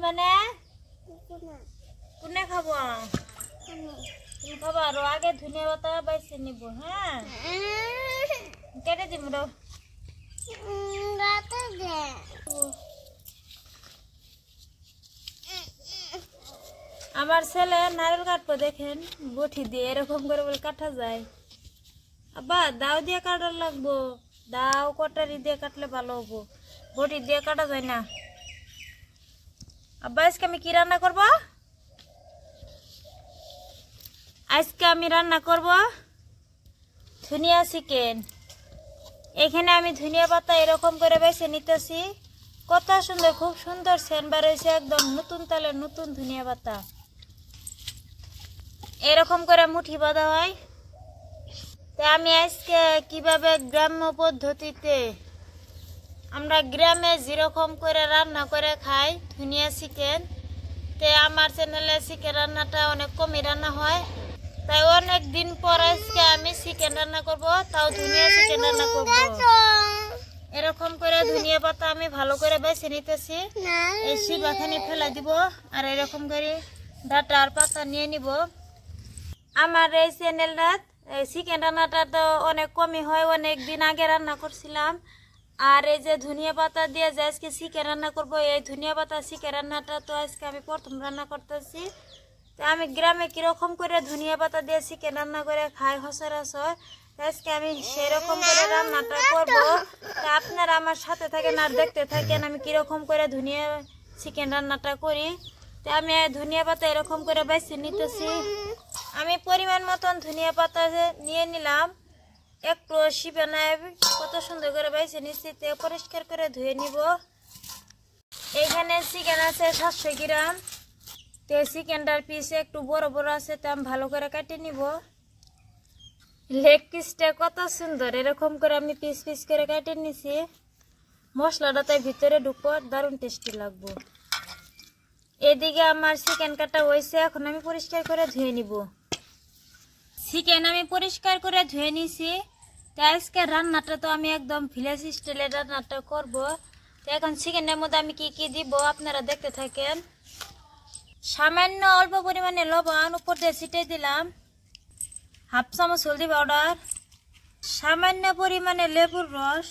মানে কোনে খাব তুমি খাবা আর আগে ধনিয়া পাতা বাইছে নিব হ্যাঁ কেটে দিব দাও আমার ছেলে নারকেল কাটবো দেখেন বটি দিয়ে এরকম করে বলে কাটা যায় আব্বা দাও দিয়ে কাটার লাগবো দাও কটারি দিয়ে কাটলে ভালো হবো বটি দিয়ে কাটা যায় না আব্বা আজকে আমি কি রান্না করব আজকে আমি রান্না করব ধনিয়া চিকেন এখানে আমি ধনিয়া পাতা এরকম করে বেছে নিতেছি কত সুন্দর খুব সুন্দর সেন্ট বার হয়েছে একদম নতুন তালের নতুন ধনিয়া পাতা এরকম করে মুঠি বাঁধা হয় তা আমি আজকে কিভাবে গ্রাম্য পদ্ধতিতে আমরা গ্রামে যেরকম করে রান্না করে খাই ধনিয়া চিকেন তে আমার চ্যানেলে চিকেন রান্নাটা অনেক কমই রান্না হয় তাই অনেক দিন পর আজকে আমি চিকেন রান্না করব তাও ধনিয়া চিকেন রান্না করব এরকম করে ধনিয়া পাতা আমি ভালো করে বেছে নিতেছি এই শিবাখানি ফেলা দিব আর এরকম করে ডাটা আর পাতা নিয়ে নিব আমার এই চ্যানেলটা চিকেন রান্নাটা তো অনেক কমই হয় অনেক দিন আগে রান্না করছিলাম আর এই যে ধনিয়া পাতা দিয়ে যে আজকে চিকেন রান্না করব এই ধনিয়া পাতা চিকেন রান্নাটা তো আজকে আমি প্রথম রান্না করতেছি তো আমি গ্রামে কিরকম করে ধনিয়া পাতা দিয়ে চিকেন রান্না করে খাই সচরাচর আজকে আমি সেরকম করে রান্নাটা করব তা আপনারা আমার সাথে থাকেন আর দেখতে থাকেন আমি কিরকম করে ধনিয়া চিকেন রান্নাটা করি তো আমি ধনিয়া পাতা এরকম করে বেছে নিতেছি আমি পরিমাণ মতন ধনিয়া পাতা নিয়ে নিলাম একটু শিবে নাই কত সুন্দর করে বেছে নিচ্ছি তে পরিষ্কার করে ধুয়ে নিব এইখানে চিকেন আছে 700 গ্রাম তে চিকেনটার পিস একটু বড় বড় আছে তে আমি ভালো করে কেটে নিব লেগ পিসটা কত সুন্দর এরকম করে আমি পিস পিস করে কেটে নিছি মশলাটা তাই ভিতরে ঢুকবো দারুণ টেস্টি লাগবে এদিকে আমার চিকেন কাটা হয়েছে এখন আমি পরিষ্কার করে ধুয়ে নিব চিকেন আমি পরিষ্কার করে ধুয়ে নিছি তাই আজকে রান্নাটা তো আমি একদম ভিলেজ স্টাইলের রান্নাটা করব তো এখন চিকেনের মধ্যে আমি কি কি দিব আপনারা দেখতে থাকেন সামান্য অল্প পরিমাণে লবণ উপর দিয়ে ছিটিয়ে দিলাম হাফ চামচ হলদি পাউডার সামান্য পরিমাণে লেবুর রস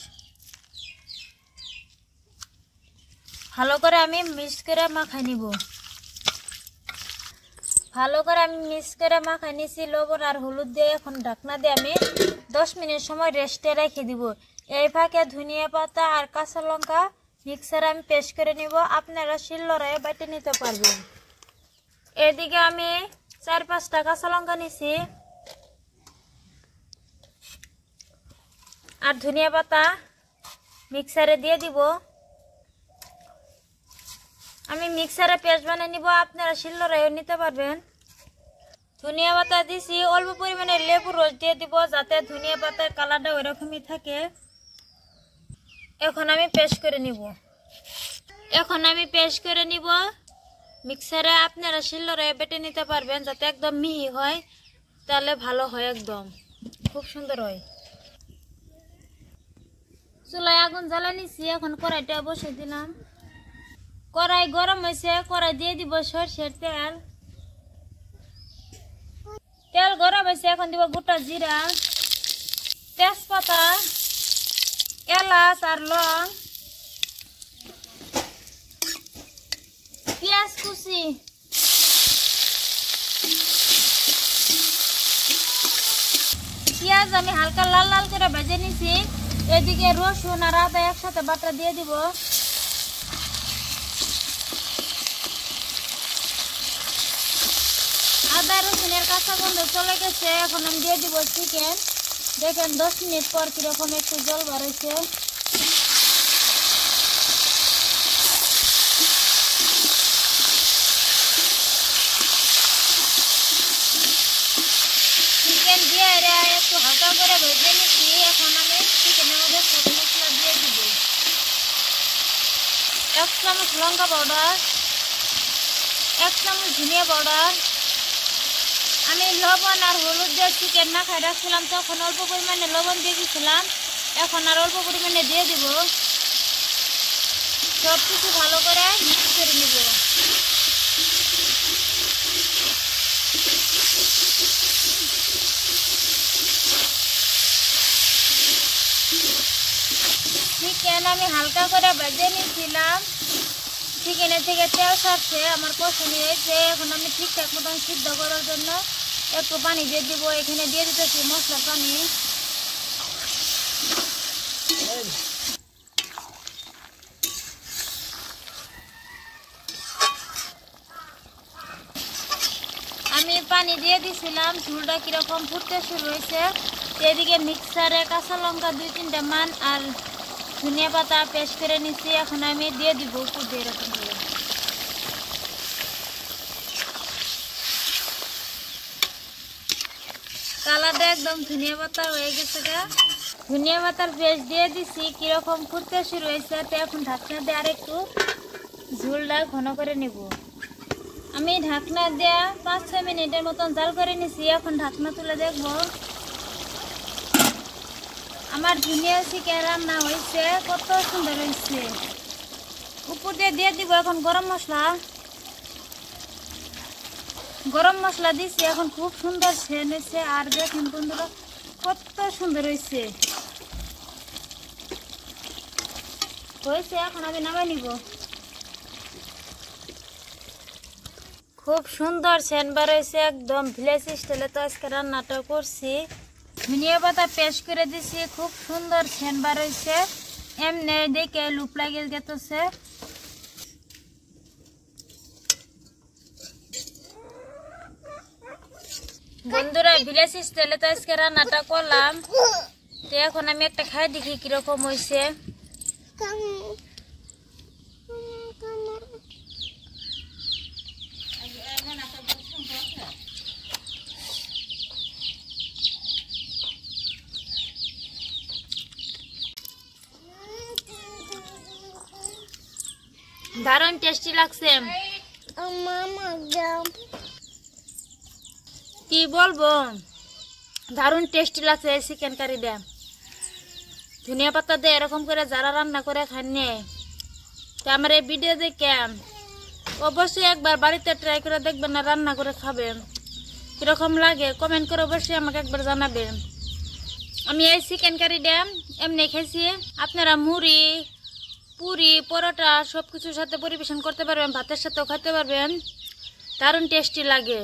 ভালো করে আমি মিক্স করে মাখাই নিব ভালো করে আমি মিক্স করে মাখাই নিছি লবণ আর হলুদ দিয়ে এখন ঢাকনা দিয়ে আমি 10 মিনিট সময় রেস্টে রেখে দিব এই ফাঁকে ধনিয়া পাতা আর কাঁচা লঙ্কা মিক্সারে আমি পেস্ট করে নিব আপনারা শিলনোড়ায় বেটে নিতে পারবেন এদিকে আমি 4-5টা কাঁচা লঙ্কা নিছি আর ধনিয়া পাতা মিক্সারে দিয়ে দিব আমি মিক্সারে পেস্ট বানিয়ে নিব আপনারা শিলনোড়ায়ও নিতে পারবেন ধনিয়া পাতা দিছি অল্প পরিমাণে লেবু রস দিয়ে দিব যাতে ধনিয়া পাতার কালারটা ওইরকমই থাকে এখন আমি পেস্ট করে নিব মিক্সারে আপনারা শিলনোড়ায় বেটে নিতে পারবেন যাতে একদম মিহি হয় তাহলে ভালো হয় একদম খুব সুন্দর হয় চুলায় আগুন জ্বালা নিছি এখন কড়াইটা বসে দিলাম কড়াই গরম হয়েছে কড়াই দিয়ে দিব সরষের তেল তেল গরম হয়েছে এখন দিব গোটা জিরা তেজপাতা এলাচ আর লং পেঁয়াজ কুচি পেঁয়াজ আমি হালকা লাল লাল করে ভেজে নিছি এদিকে রসুন আর আদা একসাথে বাটা দিয়ে দিব আদা রসুনের কাঁচা গন্ধ চলে গেছে এখন আমি দিয়ে দিব চিকেন দেখেন 10 মিনিট পর কিরকম একটু জল বাড়ছে চিকেন দিয়ে একটু হালকা করে ভেজে নিচ্ছি এখন আমি চিকেনের মধ্যে সব মশলা দিয়ে দিব 1 চামচ লঙ্কা পাউডার 1 চামচ ধনিয়া পাউডার আমি লবণ আর হলুদ দিয়ে চিকেন না খাই রাখছিলাম তখন অল্প পরিমাণে লবণ দিয়ে দিয়েছিলাম এখন আর অল্প পরিমাণে দিয়ে দিব সব কিছু ভালো করে মিক্স করে নিব। চিকেন আমি হালকা করে ভেজে নিয়েছিলাম, চিকেনের থেকে তেল ছাড়ছে, আমার পছন্দ হয়েছে। এখন আমি ঠিকঠাক মতন সিদ্ধ করার জন্য একটু পানি দিয়ে দিব। এখানে দিয়ে দিতেছি মশলা পানি। আমি পানি দিয়ে দিছিলাম, ঝোলটা কিরকম ফুটতে শুরু হয়েছে। এদিকে মিক্সারে কাঁচা লঙ্কা 2-3টা মান আর ধনিয়া পাতা পেস্ট করে নিচ্ছি। এখন আমি দিয়ে দিব উপর দিয়ে এরকম করে। কালারটা একদম ধনিয়া পাতা হয়ে গেছে। ধনিয়া পাতার পেস্ট দিয়ে দিছি, কিরকম ফুটতে শুরু হয়েছে। তো এখন ঢাকনা দিয়ে আর একটু ঝোলটা ঘন করে নিব। আমি ঢাকনা দিয়ে 5-6 মিনিটের মতন জাল করে নিছি। এখন ঢাকনা তুলে দেখব আমার ধনিয়া চিকেন রান্না হয়েছে, কত সুন্দর হয়েছে। উপর দিয়ে দিব এখন গরম মশলা। গরম মশলা দিছি, এখন খুব সুন্দর সেন হয়েছে। আর দেখেন বন্ধুরা কত সুন্দর হয়েছে। এখন আমি নামাই নিব। খুব সুন্দর সেন বার হয়েছে, একদম ভিলেজ স্টাইলে তো আজকে রান্নাটা করছি। ধনিয়া পাতা পেস্ট করে দিছি, খুব সুন্দর সেন বার হয়েছে। এমনি দেখে লুপ লাগিয়ে যেতেছে। বন্ধুরা ভিলেজ স্টাইলে তো আজকে রান্নাটা করলাম। তো এখন আমি একটা খাই দেখি কিরকম হয়েছে। দারুণ টেস্টি লাগছে। কি বলবো, দারুণ টেস্টি লাগছে এই চিকেন কারিটা। ধনিয়া পাতা দিয়ে এরকম করে যারা রান্না করে খাননি, তো আমার এই ভিডিও দেখে অবশ্যই একবার বাড়িতে ট্রাই করে দেখবেন, না রান্না করে খাবেন। কিরকম লাগে কমেন্ট করে অবশ্যই আমাকে একবার জানাবেন। আমি এই চিকেন কারিটা এমনি খেয়েছি। আপনারা মুড়ি, পুরি, পরোটা সব কিছুর সাথে পরিবেশন করতে পারবেন, ভাতের সাথেও খেতে পারবেন। দারুণ টেস্টি লাগে।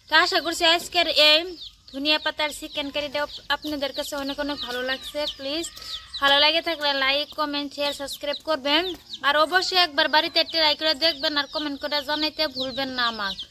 তো আশা করছি আজকের এই ধনিয়া পাতার চিকেন কারিটা আপনাদের কাছে অনেক অনেক ভালো লাগছে। প্লিজ ভালো লাগে থাকলে লাইক, কমেন্ট, শেয়ার, সাবস্ক্রাইব করবেন। আর অবশ্যই একবার বাড়িতে ট্রাই করে দেখবেন আর কমেন্ট করে জানাইতে ভুলবেন না আমাকে।